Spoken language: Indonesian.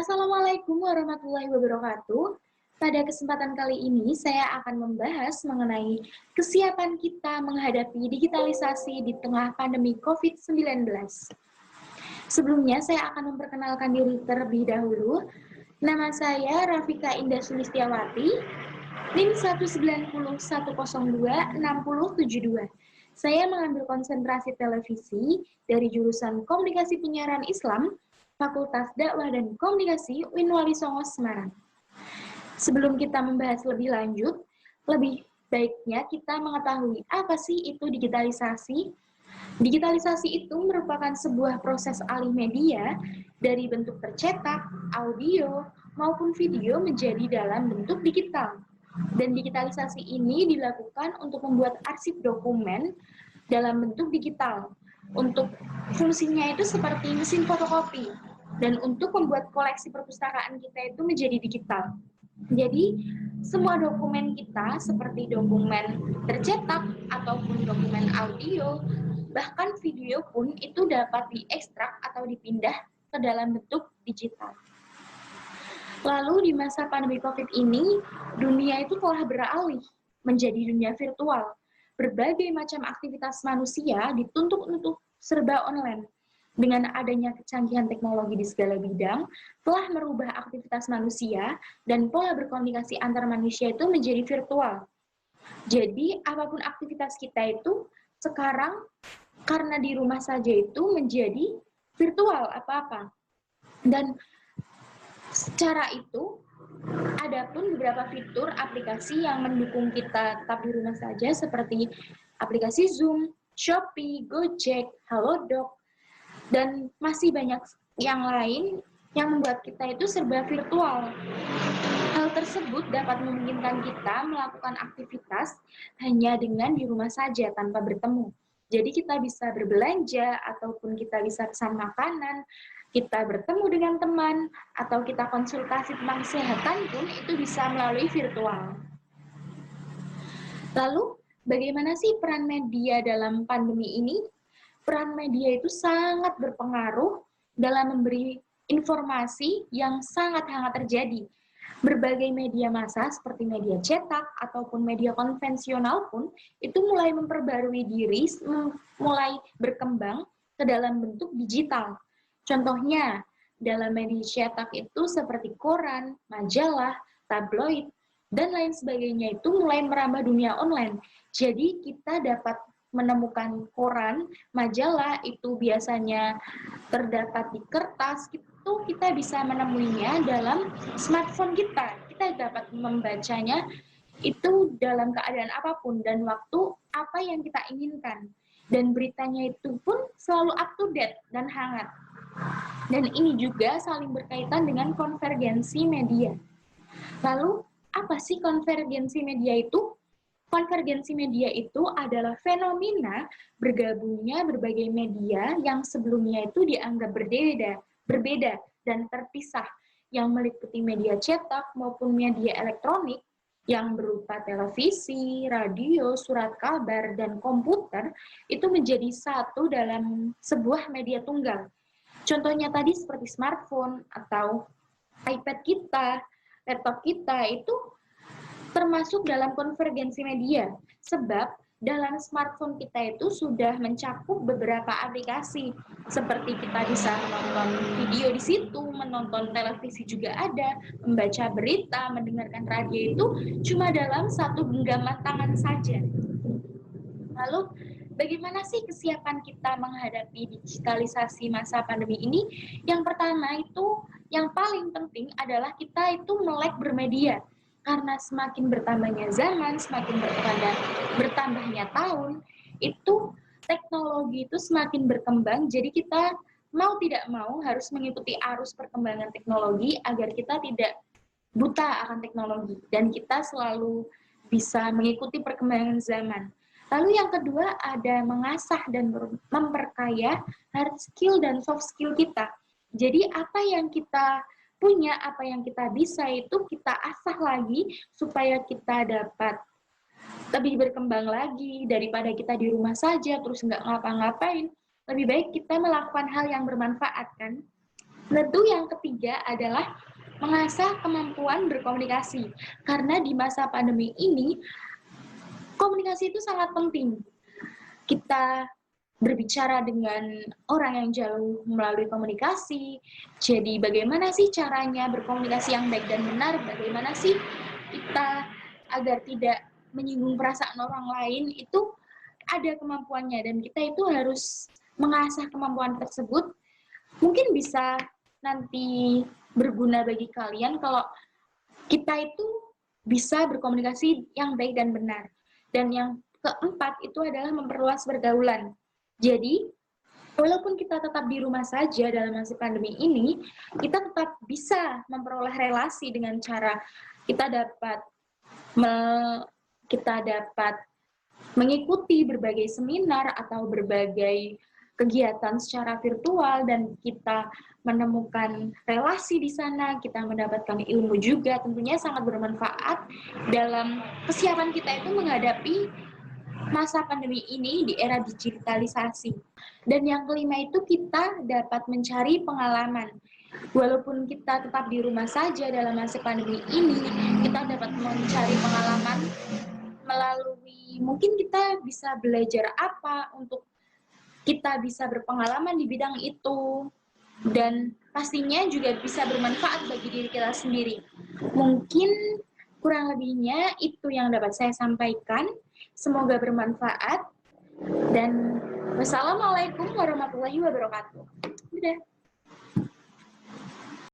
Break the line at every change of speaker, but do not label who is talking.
Assalamualaikum warahmatullahi wabarakatuh. Pada kesempatan kali ini, saya akan membahas mengenai kesiapan kita menghadapi digitalisasi di tengah pandemi COVID-19. Sebelumnya, saya akan memperkenalkan diri terlebih dahulu. Nama saya Rafika Indah Sulistiawati, NIM 19010260072. Saya mengambil konsentrasi televisi dari jurusan Komunikasi Penyiaran Islam, Fakultas Dakwah dan Komunikasi Winwali Songo Semarang. Sebelum kita membahas lebih lanjut, lebih baiknya kita mengetahui apa sih itu digitalisasi. Digitalisasi itu merupakan sebuah proses alih media dari bentuk tercetak, audio, maupun video menjadi dalam bentuk digital. Dan digitalisasi ini dilakukan untuk membuat arsip dokumen dalam bentuk digital. Untuk fungsinya itu seperti mesin fotokopi. Dan untuk membuat koleksi perpustakaan kita itu menjadi digital. Jadi, semua dokumen kita seperti dokumen tercetak ataupun dokumen audio, bahkan video pun itu dapat diekstrak atau dipindah ke dalam bentuk digital. Lalu di masa pandemi COVID ini, dunia itu telah beralih menjadi dunia virtual. Berbagai macam aktivitas manusia dituntut untuk serba online. Dengan adanya kecanggihan teknologi di segala bidang, telah merubah aktivitas manusia dan pola berkomunikasi antar manusia itu menjadi virtual. Jadi, apapun aktivitas kita itu sekarang karena di rumah saja itu menjadi virtual apa-apa. Dan secara itu, ada pun beberapa fitur aplikasi yang mendukung kita tetap di rumah saja seperti aplikasi Zoom, Shopee, Gojek, Halodoc, dan masih banyak yang lain yang membuat kita itu serba virtual. Hal tersebut dapat memungkinkan kita melakukan aktivitas hanya dengan di rumah saja tanpa bertemu. Jadi kita bisa berbelanja ataupun kita bisa pesan makanan, kita bertemu dengan teman, atau kita konsultasi tentang kesehatan pun itu bisa melalui virtual. Lalu, bagaimana sih peran media dalam pandemi ini? Peran media itu sangat berpengaruh dalam memberi informasi yang sangat hangat terjadi. Berbagai media massa seperti media cetak ataupun media konvensional pun itu mulai memperbarui diri, mulai berkembang ke dalam bentuk digital. Contohnya, dalam media cetak itu seperti koran, majalah, tabloid, dan lain sebagainya itu mulai merambah dunia online. Jadi kita dapat menemukan koran, majalah itu biasanya terdapat di kertas, itu kita bisa menemuinya dalam smartphone kita. Kita dapat membacanya itu dalam keadaan apapun dan waktu apa yang kita inginkan. Dan beritanya itu pun selalu up to date dan hangat. Dan ini juga saling berkaitan dengan konvergensi media. Lalu, apa sih konvergensi media itu? Konvergensi media itu adalah fenomena bergabungnya berbagai media yang sebelumnya itu dianggap berbeda dan terpisah, yang meliputi media cetak maupun media elektronik yang berupa televisi, radio, surat kabar, dan komputer itu menjadi satu dalam sebuah media tunggal. Contohnya tadi seperti smartphone atau iPad kita, laptop kita itu termasuk dalam konvergensi media. Sebab dalam smartphone kita itu sudah mencakup beberapa aplikasi. Seperti kita bisa menonton video di situ, menonton televisi juga ada, membaca berita, mendengarkan radio itu cuma dalam satu genggaman tangan saja. Lalu, bagaimana sih kesiapan kita menghadapi digitalisasi masa pandemi ini? Yang pertama itu, yang paling penting adalah kita itu melek bermedia. Karena semakin bertambahnya zaman, semakin bertambahnya tahun, itu teknologi itu semakin berkembang, jadi kita mau tidak mau harus mengikuti arus perkembangan teknologi agar kita tidak buta akan teknologi, dan kita selalu bisa mengikuti perkembangan zaman. Lalu yang kedua ada mengasah dan memperkaya hard skill dan soft skill kita. Jadi apa yang kita punya, apa yang kita bisa itu kita asah lagi supaya kita dapat lebih berkembang lagi daripada kita di rumah saja terus nggak ngapa-ngapain. Lebih baik kita melakukan hal yang bermanfaat kan. Tentu yang ketiga adalah mengasah kemampuan berkomunikasi. Karena di masa pandemi ini, komunikasi itu sangat penting. Kita berbicara dengan orang yang jauh melalui komunikasi. Jadi bagaimana sih caranya berkomunikasi yang baik dan benar? Bagaimana sih kita agar tidak menyinggung perasaan orang lain, itu ada kemampuannya dan kita itu harus mengasah kemampuan tersebut. Mungkin bisa nanti berguna bagi kalian kalau kita itu bisa berkomunikasi yang baik dan benar. Dan yang keempat itu adalah memperluas pergaulan. Jadi, walaupun kita tetap di rumah saja dalam masa pandemi ini, kita tetap bisa memperoleh relasi dengan cara kita dapat mengikuti berbagai seminar atau berbagai kegiatan secara virtual dan kita menemukan relasi di sana, kita mendapatkan ilmu juga, tentunya sangat bermanfaat dalam kesiapan kita itu menghadapi masa pandemi ini di era digitalisasi. Dan yang kelima itu kita dapat mencari pengalaman. Walaupun kita tetap di rumah saja dalam masa pandemi ini, kita dapat mencari pengalaman melalui mungkin kita bisa belajar apa untuk kita bisa berpengalaman di bidang itu, dan pastinya juga bisa bermanfaat bagi diri kita sendiri. Mungkin kurang lebihnya itu yang dapat saya sampaikan. Semoga bermanfaat dan wassalamualaikum warahmatullahi wabarakatuh. Dadah.